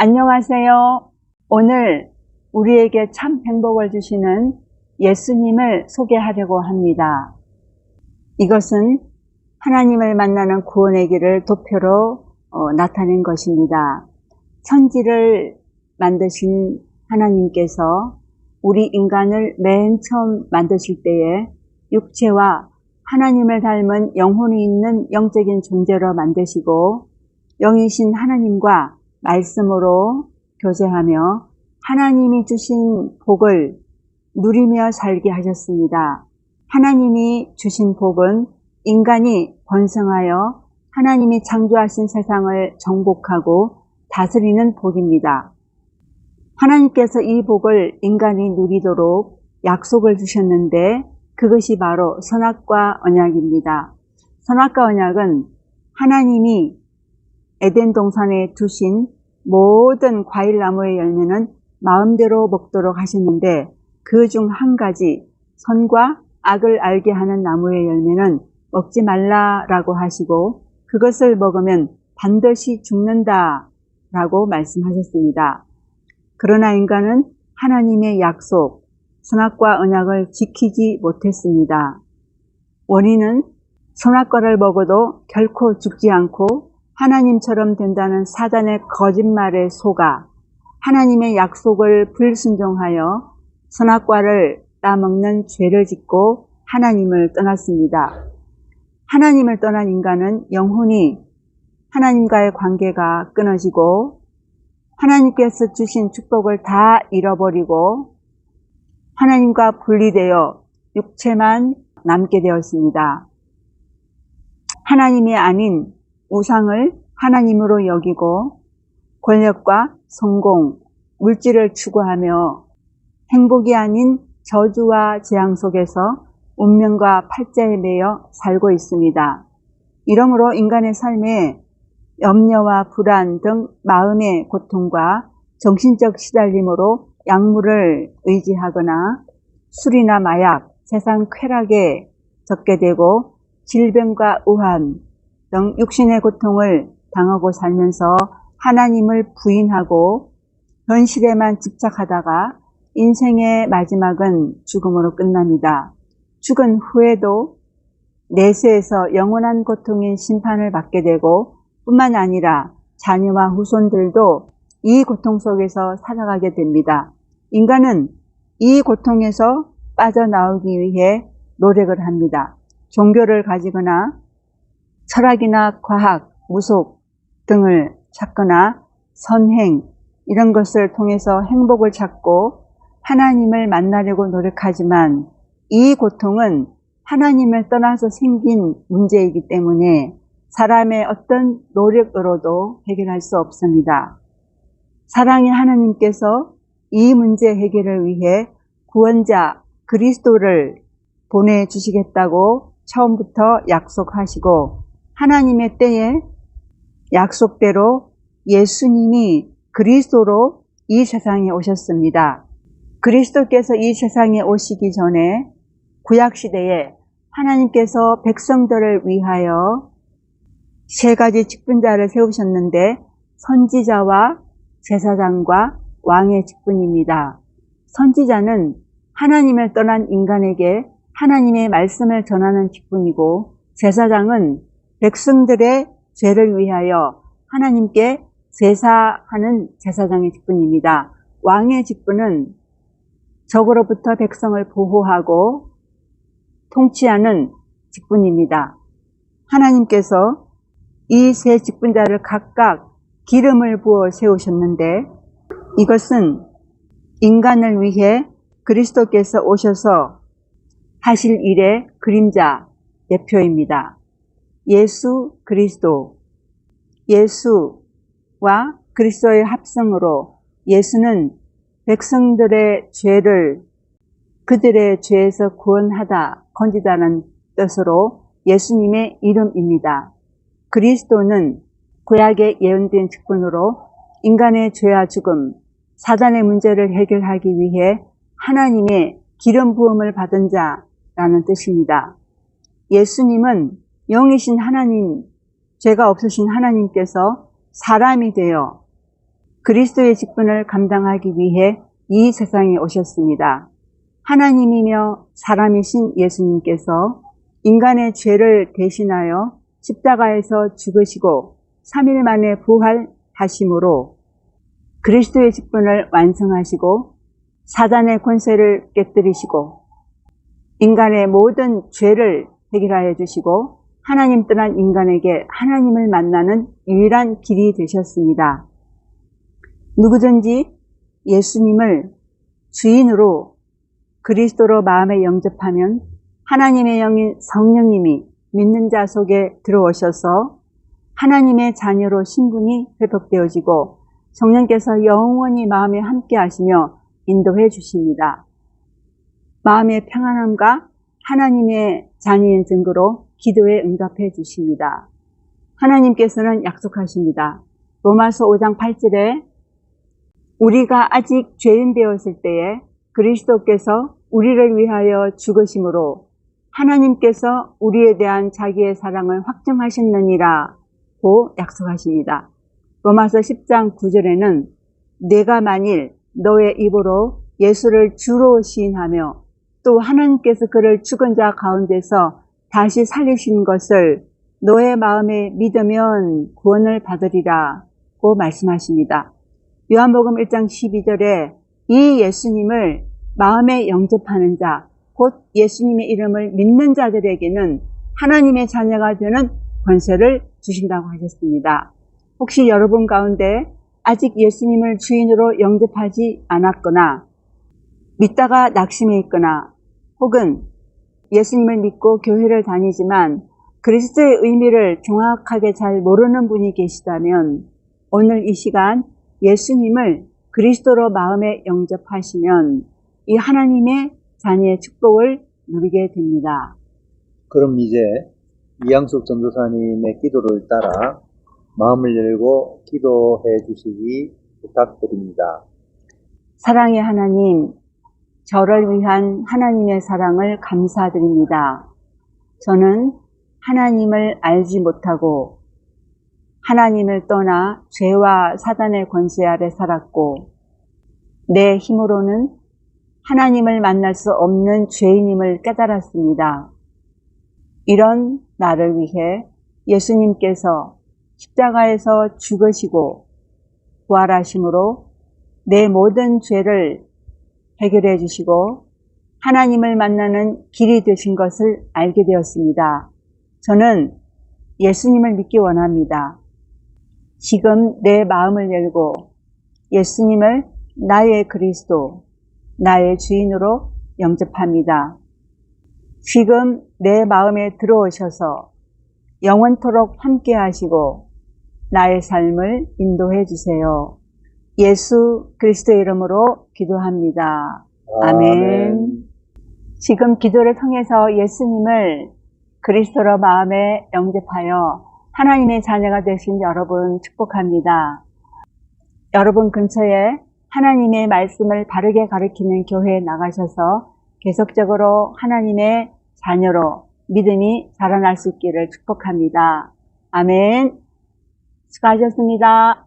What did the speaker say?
안녕하세요. 오늘 우리에게 참 행복을 주시는 예수님을 소개하려고 합니다. 이것은 하나님을 만나는 구원의 길을 도표로 나타낸 것입니다. 천지를 만드신 하나님께서 우리 인간을 맨 처음 만드실 때에 육체와 하나님을 닮은 영혼이 있는 영적인 존재로 만드시고 영이신 하나님과 말씀으로 교제하며 하나님이 주신 복을 누리며 살게 하셨습니다. 하나님이 주신 복은 인간이 번성하여 하나님이 창조하신 세상을 정복하고 다스리는 복입니다. 하나님께서 이 복을 인간이 누리도록 약속을 주셨는데 그것이 바로 선악과 언약입니다. 선악과 언약은 하나님이 에덴 동산에 두신 모든 과일나무의 열매는 마음대로 먹도록 하셨는데 그 중 한 가지 선과 악을 알게 하는 나무의 열매는 먹지 말라라고 하시고 그것을 먹으면 반드시 죽는다라고 말씀하셨습니다. 그러나 인간은 하나님의 약속, 선악과 언약을 지키지 못했습니다. 원인은 선악과를 먹어도 결코 죽지 않고 하나님처럼 된다는 사단의 거짓말에 속아 하나님의 약속을 불순종하여 선악과를 따먹는 죄를 짓고 하나님을 떠났습니다. 하나님을 떠난 인간은 영혼이 하나님과의 관계가 끊어지고 하나님께서 주신 축복을 다 잃어버리고 하나님과 분리되어 육체만 남게 되었습니다. 하나님이 아닌 우상을 하나님으로 여기고 권력과 성공, 물질을 추구하며 행복이 아닌 저주와 재앙 속에서 운명과 팔자에 매여 살고 있습니다. 이러므로 인간의 삶에 염려와 불안 등 마음의 고통과 정신적 시달림으로 약물을 의지하거나 술이나 마약, 세상 쾌락에 젖게 되고 질병과 우한 등 육신의 고통을 당하고 살면서 하나님을 부인하고 현실에만 집착하다가 인생의 마지막은 죽음으로 끝납니다. 죽은 후에도 내세에서 영원한 고통인 심판을 받게 되고 뿐만 아니라 자녀와 후손들도 이 고통 속에서 살아가게 됩니다. 인간은 이 고통에서 빠져나오기 위해 노력을 합니다. 종교를 가지거나 철학이나 과학, 무속 등을 찾거나 선행 이런 것을 통해서 행복을 찾고 하나님을 만나려고 노력하지만 이 고통은 하나님을 떠나서 생긴 문제이기 때문에 사람의 어떤 노력으로도 해결할 수 없습니다. 사랑의 하나님께서 이 문제 해결을 위해 구원자 그리스도를 보내주시겠다고 처음부터 약속하시고 하나님의 때에 약속대로 예수님이 그리스도로 이 세상에 오셨습니다. 그리스도께서 이 세상에 오시기 전에 구약시대에 하나님께서 백성들을 위하여 세 가지 직분자를 세우셨는데 선지자와 제사장과 왕의 직분입니다. 선지자는 하나님을 떠난 인간에게 하나님의 말씀을 전하는 직분이고 제사장은 백성들의 죄를 위하여 하나님께 제사하는 제사장의 직분입니다. 왕의 직분은 적으로부터 백성을 보호하고 통치하는 직분입니다. 하나님께서 이 세 직분자를 각각 기름을 부어 세우셨는데 이것은 인간을 위해 그리스도께서 오셔서 하실 일의 그림자 대표입니다. 예수 그리스도, 예수와 그리스도의 합성으로 예수는 백성들의 죄를 그들의 죄에서 구원하다, 건지다는 뜻으로 예수님의 이름입니다. 그리스도는 구약의 예언된 직분으로 인간의 죄와 죽음, 사단의 문제를 해결하기 위해 하나님의 기름 부음을 받은 자라는 뜻입니다. 예수님은 영이신 하나님, 죄가 없으신 하나님께서 사람이 되어 그리스도의 직분을 감당하기 위해 이 세상에 오셨습니다. 하나님이며 사람이신 예수님께서 인간의 죄를 대신하여 십자가에서 죽으시고 3일 만에 부활하심으로 그리스도의 직분을 완성하시고 사단의 권세를 깨뜨리시고 인간의 모든 죄를 해결하여 주시고 하나님 떠난 인간에게 하나님을 만나는 유일한 길이 되셨습니다. 누구든지 예수님을 주인으로 그리스도로 마음에 영접하면 하나님의 영인 성령님이 믿는 자 속에 들어오셔서 하나님의 자녀로 신분이 회복되어지고 성령께서 영원히 마음에 함께 하시며 인도해 주십니다. 마음의 평안함과 하나님의 자녀인 증거로 기도에 응답해 주십니다. 하나님께서는 약속하십니다. 로마서 5장 8절에 우리가 아직 죄인 되었을 때에 그리스도께서 우리를 위하여 죽으심으로 하나님께서 우리에 대한 자기의 사랑을 확증하셨느니라 고 약속하십니다. 로마서 10장 9절에는 내가 만일 너의 입으로 예수를 주로 시인하며 또 하나님께서 그를 죽은 자 가운데서 다시 살리신 것을 너의 마음에 믿으면 구원을 받으리라 고 말씀하십니다. 요한복음 1장 12절에 이 예수님을 마음에 영접하는 자, 곧 예수님의 이름을 믿는 자들에게는 하나님의 자녀가 되는 권세를 주신다고 하셨습니다. 혹시 여러분 가운데 아직 예수님을 주인으로 영접하지 않았거나 믿다가 낙심해 있거나 혹은 예수님을 믿고 교회를 다니지만 그리스도의 의미를 정확하게 잘 모르는 분이 계시다면 오늘 이 시간 예수님을 그리스도로 마음에 영접하시면 이 하나님의 자녀의 축복을 누리게 됩니다. 그럼 이제 이양숙 전도사님의 기도를 따라 마음을 열고 기도해 주시기 부탁드립니다. 사랑의 하나님, 저를 위한 하나님의 사랑을 감사드립니다. 저는 하나님을 알지 못하고 하나님을 떠나 죄와 사단의 권세 아래 살았고 내 힘으로는 하나님을 만날 수 없는 죄인임을 깨달았습니다. 이런 나를 위해 예수님께서 십자가에서 죽으시고 부활하심으로 내 모든 죄를 해결해 주시고 하나님을 만나는 길이 되신 것을 알게 되었습니다. 저는 예수님을 믿기 원합니다. 지금 내 마음을 열고 예수님을 나의 그리스도, 나의 주인으로 영접합니다. 지금 내 마음에 들어오셔서 영원토록 함께 하시고 나의 삶을 인도해 주세요. 예수 그리스도의 이름으로 기도합니다. 아멘. 지금 기도를 통해서 예수님을 그리스도로 마음에 영접하여 하나님의 자녀가 되신 여러분 축복합니다. 여러분 근처에 하나님의 말씀을 바르게 가르치는 교회에 나가셔서 계속적으로 하나님의 자녀로 믿음이 자라날 수 있기를 축복합니다. 아멘. 수고하셨습니다.